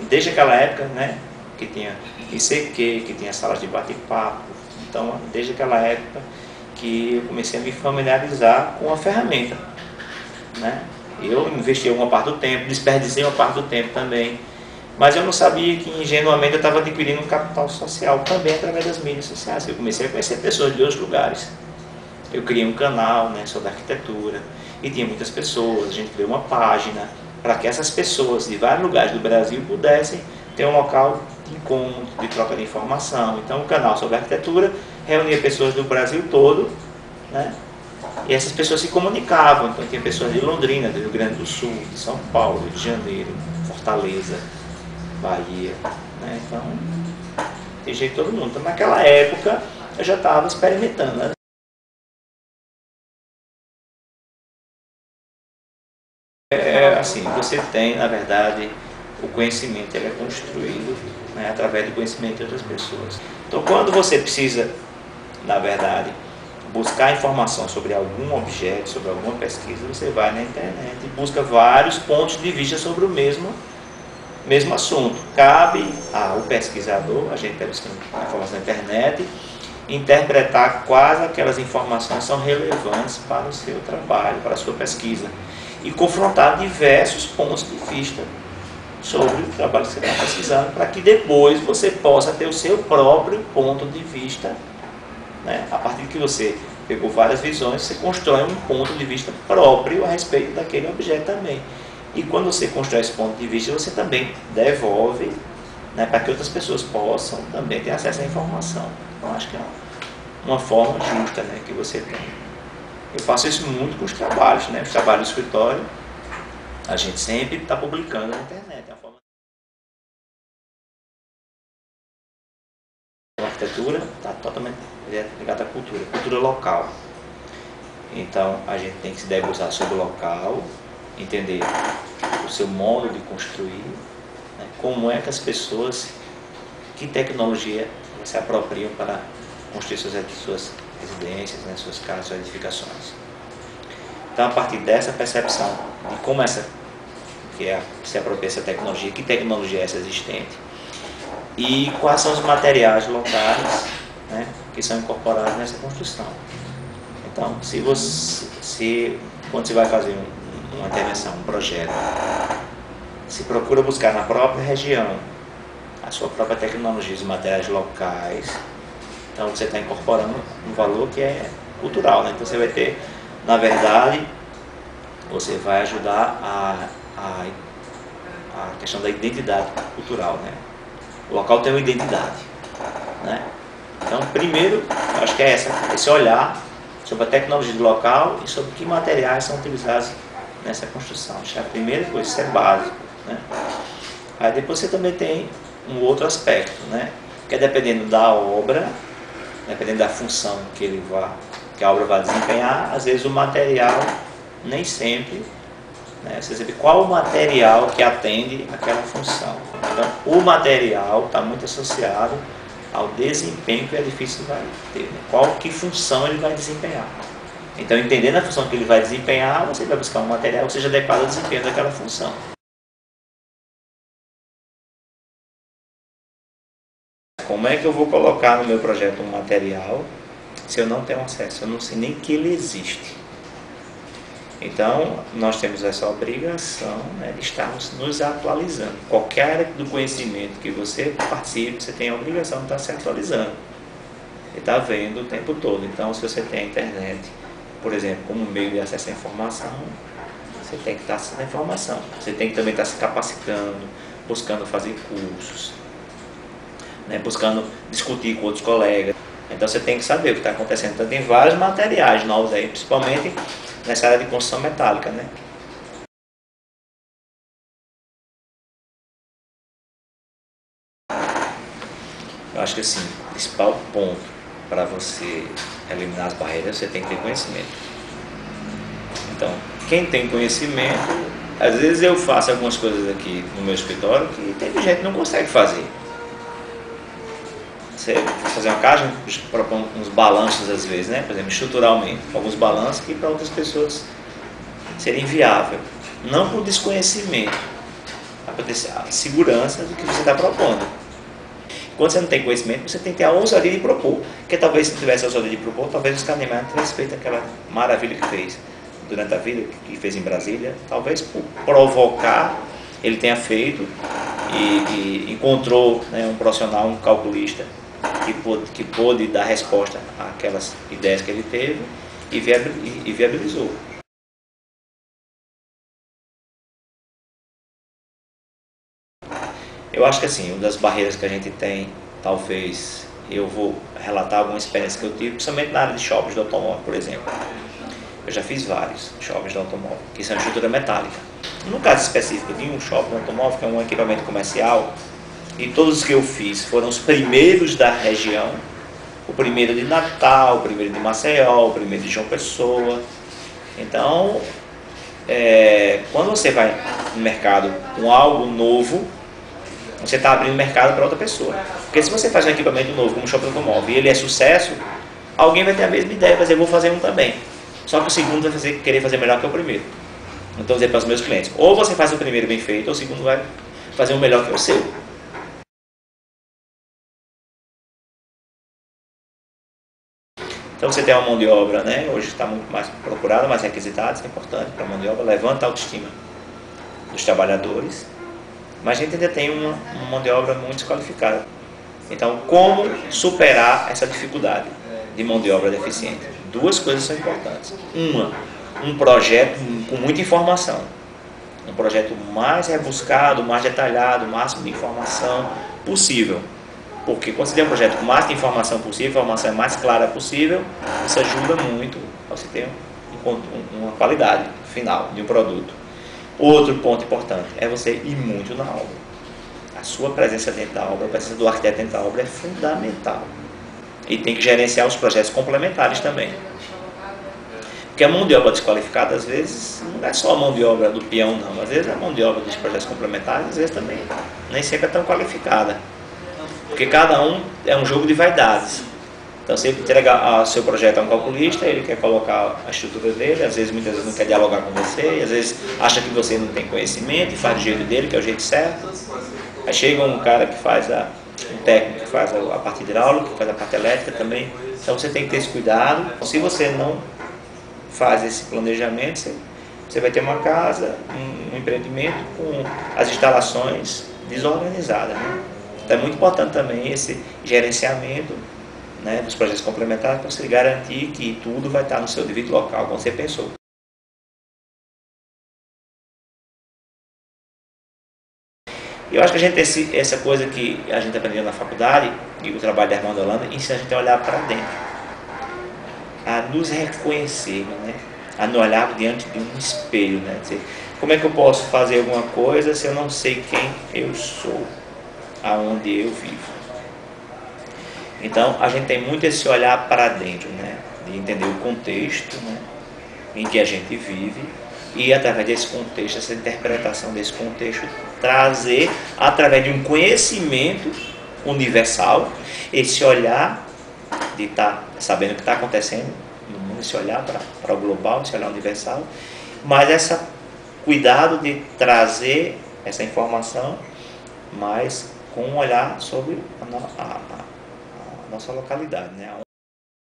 desde aquela época, né, que tinha ICQ, que tinha salas de bate-papo. Então, desde aquela época que eu comecei a me familiarizar com a ferramenta, né? Eu investi uma parte do tempo, desperdicei uma parte do tempo também, mas eu não sabia que ingenuamente eu estava adquirindo um capital social também através das mídias sociais. Eu comecei a conhecer pessoas de outros lugares. Eu criei um canal, né, sobre arquitetura, e tinha muitas pessoas. A gente criou uma página para que essas pessoas de vários lugares do Brasil pudessem ter um local de encontro, de troca de informação. Então, o canal sobre arquitetura reunia pessoas do Brasil todo, né? E essas pessoas se comunicavam. Então, tinha pessoas de Londrina, do Rio Grande do Sul, de São Paulo, Rio de Janeiro, Fortaleza, Bahia, né? Então, tem jeito de todo mundo. Então, naquela época, eu já estava experimentando, né? Assim, você tem, na verdade, o conhecimento, ele é construído, né, através do conhecimento de outras pessoas. Então, quando você precisa, na verdade, buscar informação sobre algum objeto, sobre alguma pesquisa, você vai na internet e busca vários pontos de vista sobre o mesmo assunto. Cabe ao pesquisador, a gente está buscando informação na internet, interpretar quais aquelas informações são relevantes para o seu trabalho, para a sua pesquisa, e confrontar diversos pontos de vista sobre o trabalho que você está pesquisando, para que depois você possa ter o seu próprio ponto de vista, né? A partir de que você pegou várias visões, você constrói um ponto de vista próprio a respeito daquele objeto também. E quando você constrói esse ponto de vista, você também devolve, né, para que outras pessoas possam também ter acesso à informação. Então, acho que é uma forma justa, né, que você tem. Eu faço isso muito com os trabalhos, né? Os trabalhos do escritório, a gente sempre está publicando na internet. É uma forma... A arquitetura está totalmente ligada à cultura local. Então, a gente tem que se debruçar sobre o local, entender o seu modo de construir, né? Como é que as pessoas, que tecnologia se apropriam para construir suas residências, né, suas casas, suas edificações. Então, a partir dessa percepção de como se apropria essa tecnologia, que tecnologia é essa existente, e quais são os materiais locais, né, que são incorporados nessa construção. Então, quando você vai fazer uma intervenção, um projeto, se procura buscar na própria região a sua própria tecnologia, os materiais locais. Então, você está incorporando um valor que é cultural, né? Então, você vai ter, na verdade, você vai ajudar a questão da identidade cultural, né? O local tem uma identidade, né? Então, primeiro, eu acho que é esse olhar sobre a tecnologia do local e sobre que materiais são utilizados nessa construção. Acho que a primeira coisa, isso é básico, né? Aí depois você também tem um outro aspecto, né? Que é dependendo da obra, dependendo da função que a obra vai desempenhar, às vezes o material nem sempre, né? Você sabe qual o material que atende aquela função. Então, o material está muito associado ao desempenho que o edifício vai ter, né? Que função ele vai desempenhar. Então, entendendo a função que ele vai desempenhar, você vai buscar um material que seja adequado ao desempenho daquela função. Como é que eu vou colocar no meu projeto um material se eu não tenho acesso? Eu não sei nem que ele existe. Então, nós temos essa obrigação, né, de estarmos nos atualizando. Qualquer área do conhecimento que você participe, você tem a obrigação de estar se atualizando. E está vendo o tempo todo. Então, se você tem a internet, por exemplo, como meio de acesso à informação, você tem que estar acessando a informação. Você tem que também estar se capacitando, buscando fazer cursos, né, buscando discutir com outros colegas. Então você tem que saber o que está acontecendo. Então tem vários materiais novos aí, principalmente nessa área de construção metálica, né? Eu acho que assim, o principal ponto para você eliminar as barreiras, você tem que ter conhecimento. Então, quem tem conhecimento, às vezes eu faço algumas coisas aqui no meu escritório que tem gente que não consegue fazer. Você fazer uma casa, propõe uns balanços às vezes, né? Por exemplo, estruturalmente, alguns balanços que para outras pessoas seria inviável. Não por desconhecimento, a segurança do que você está propondo. Quando você não tem conhecimento, você tem que ter a ousadia de propor. Porque talvez se não tivesse a ousadia de propor, talvez o Kahneman tivesse feito aquela maravilha que fez durante a vida, que fez em Brasília. Talvez por provocar, ele tenha feito e encontrou, né, um profissional, um calculista, que pôde dar resposta àquelas ideias que ele teve e viabilizou. Eu acho que assim, uma das barreiras que a gente tem, talvez, eu vou relatar alguma experiência que eu tive, principalmente na área de shoppings de automóvel, por exemplo. Eu já fiz vários shoppings de automóvel, que são de estrutura metálica. No caso específico de um shopping de automóvel, que é um equipamento comercial, e todos os que eu fiz foram os primeiros da região, o primeiro de Natal, o primeiro de Maceió, o primeiro de João Pessoa. Então, quando você vai no mercado com algo novo, você está abrindo mercado para outra pessoa. Porque se você faz um equipamento novo, como um shopping automóvel, e ele é sucesso, alguém vai ter a mesma ideia, vai dizer, eu vou fazer um também. Só que o segundo vai querer fazer melhor que o primeiro. Então, vou dizer para os meus clientes, ou você faz o primeiro bem feito, ou o segundo vai fazer um melhor que o seu. Então, você tem uma mão de obra, né, hoje está muito mais procurada, mais requisitada, isso é importante para a mão de obra, levanta a autoestima dos trabalhadores, mas a gente ainda tem uma mão de obra muito desqualificada. Então, como superar essa dificuldade de mão de obra deficiente? Duas coisas são importantes. Um projeto com muita informação. Um projeto mais rebuscado, mais detalhado, o máximo de informação possível. Porque quando você tem um projeto com mais de informação possível, a informação é mais clara possível, isso ajuda muito a você ter uma qualidade final de um produto. Outro ponto importante é você ir muito na obra. A sua presença dentro da obra, a presença do arquiteto dentro da obra é fundamental. E tem que gerenciar os projetos complementares também. Porque a mão de obra desqualificada, às vezes, não é só a mão de obra do peão, não. Às vezes a mão de obra dos projetos complementares, às vezes também nem sempre é tão qualificada. Porque cada um é um jogo de vaidades. Então você entrega o seu projeto a um calculista, ele quer colocar a estrutura dele, às vezes, muitas vezes não quer dialogar com você, e às vezes acha que você não tem conhecimento e faz do jeito dele, que é o jeito certo. Aí chega um cara que faz um técnico que faz a parte hidráulica, que faz a parte elétrica também. Então você tem que ter esse cuidado. Se você não faz esse planejamento, você vai ter uma casa, um empreendimento com as instalações desorganizadas, né? Então é muito importante também esse gerenciamento, né, dos projetos complementares para você garantir que tudo vai estar no seu devido local, como você pensou. Eu acho que a gente tem essa coisa que a gente aprendeu na faculdade, e o trabalho da Armando Holanda, ensina a gente a olhar para dentro, a nos reconhecer, né? A nos olhar diante de um espelho, né? Dizer, como é que eu posso fazer alguma coisa se eu não sei quem eu sou, aonde eu vivo? Então, a gente tem muito esse olhar para dentro, né? De entender o contexto, né, em que a gente vive, e através desse contexto, essa interpretação desse contexto, trazer, através de um conhecimento universal, esse olhar de estar sabendo o que está acontecendo no mundo, esse olhar para o global, esse olhar universal, mas esse cuidado de trazer essa informação, mas com um olhar sobre a nossa localidade, né?